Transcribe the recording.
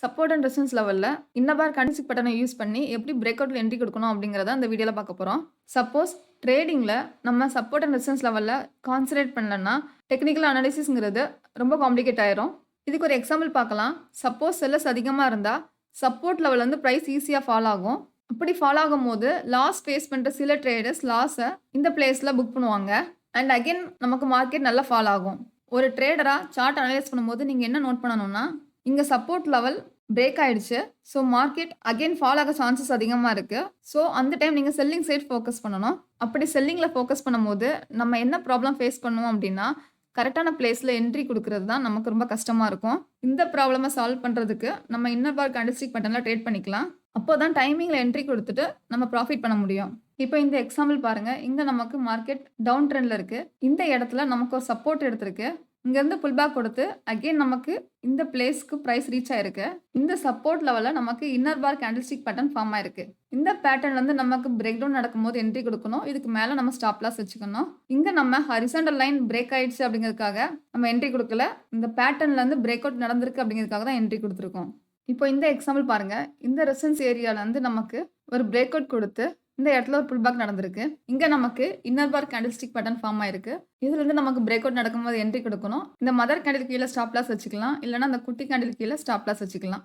Support and resistance லெவல்ல inner பார் candlestick பேட்டர்னை use பண்ணி எப்படி பிரேக் அவுட்ல என்ட்ரி கொடுக்கணும் அப்படிங்கிறத இந்த வீடியோல பார்க்க போறோம். சப்போஸ் ட்ரேடிங்ல நம்ம சப்போர்ட் அண்ட் ரெசிஸ்டன்ஸ் லெவல்ல கான்சன்ட்ரேட் பண்ணலன்னா டெக்னிக்கல் அனாலிசிஸ்ங்கிறது ரொம்ப காம்ப்ளிகேட் ஆயிரும். இதுக்கு ஒரு எக்ஸாம்பிள் பார்க்கலாம். சப்போஸ் செல்லர்ஸ் அதிகமா இருந்தா சப்போர்ட் லெவல் வந்து பிரைஸ் ஈஸியா ஃபால் ஆகும். அப்படி ஃபால் ஆகும்போது லாஸ் ஃபேஸ் பண்ற சில ட்ரேடர்ஸ் லாஸை இந்த பிளேஸ்ல புக் பண்ணுவாங்க. அண்ட் அகைன் நமக்கு மார்க்கெட் நல்லா ஃபால் ஆகும். ஒரு ட்ரேடரா சார்ட் அனலைஸ் பண்ணும்போது நீங்க என்ன நோட் பண்ணணும்னா, இங்க சப்போர்ட் லெவல் பிரேக் ஆயிடுச்சு. ஸோ மார்க்கெட் அகைன் ஃபால் ஆக சான்சஸ் அதிகமாக இருக்கு. ஸோ அந்த டைம் நீங்கள் செல்லிங் சைட் ஃபோக்கஸ் பண்ணணும். அப்படி செல்லிங்கில் ஃபோக்கஸ் பண்ணும்போது நம்ம என்ன ப்ராப்ளம் ஃபேஸ் பண்ணுவோம் அப்படின்னா, கரெக்டான பிளேஸில் என்ட்ரி கொடுக்கறது தான் நமக்கு ரொம்ப கஷ்டமாக இருக்கும். இந்த ப்ராப்ளமை சால்வ் பண்ணுறதுக்கு நம்ம இன்னர் பார் கேண்டில்ஸ்டிக் பேட்டர்னில் ட்ரேட் பண்ணிக்கலாம். அப்போ தான் டைமிங்கில் என்ட்ரி கொடுத்துட்டு நம்ம ப்ராஃபிட் பண்ண முடியும். இப்போ இந்த எக்ஸாம்பிள் பாருங்க. இங்கே நமக்கு மார்க்கெட் டவுன் ட்ரெண்டில் இருக்கு. இந்த இடத்துல நமக்கு ஒரு சப்போர்ட் எடுத்திருக்கு. இங்கேருந்து புல் பேக் கொடுத்து அகெயின் நமக்கு இந்த பிளேஸ்க்கு ப்ரைஸ் ரீச் ஆயிருக்கு. இந்த சப்போர்ட் லெவலில் நமக்கு இன்னர் பார் கேண்டில்ஸ்டிக் பேட்டர்ன் ஃபார்ம் ஆயிருக்கு. இந்த பேட்டர்ன்லேருந்து நமக்கு பிரேக் டவுன் நடக்கும்போது என்ட்ரி கொடுக்கணும். இதுக்கு மேலே நம்ம ஸ்டாப் லாஸ் வச்சுக்கணும். இங்கே நம்ம ஹரிசாண்டல் லைன் பிரேக் ஆயிடுச்சு அப்படிங்கிறதுக்காக நம்ம என்ட்ரி கொடுக்கல. இந்த பேட்டர்ன்லேருந்து பிரேக் அவுட் நடந்திருக்கு அப்படிங்கிறதுக்காக தான் என்ட்ரி கொடுத்துருக்கோம். இப்போ இந்த எக்ஸாம்பிள் பாருங்க. இந்த ரெசிஸ்டன்ஸ் ஏரியாவிலேருந்து நமக்கு ஒரு பிரேக் அவுட் கொடுத்து இந்த இடத்துல ஒரு புல் பேக் நடந்திருக்கு. இங்கே நமக்கு இன்னர் பார் கேண்டில்ஸ்டிக் பேட்டர்ன் ஃபார்ம் ஆயிருக்கு. இதுலேருந்து நமக்கு பிரேக் அவுட் நடக்கும்போது என்ட்ரி கொடுக்கணும். இந்த மதர் கேண்டில் கீழே ஸ்டாப் லாஸ் வச்சுக்கலாம். இல்லைனா அந்த குட்டி கேண்டில் கீழே ஸ்டாப் லாஸ் வச்சுக்கலாம்.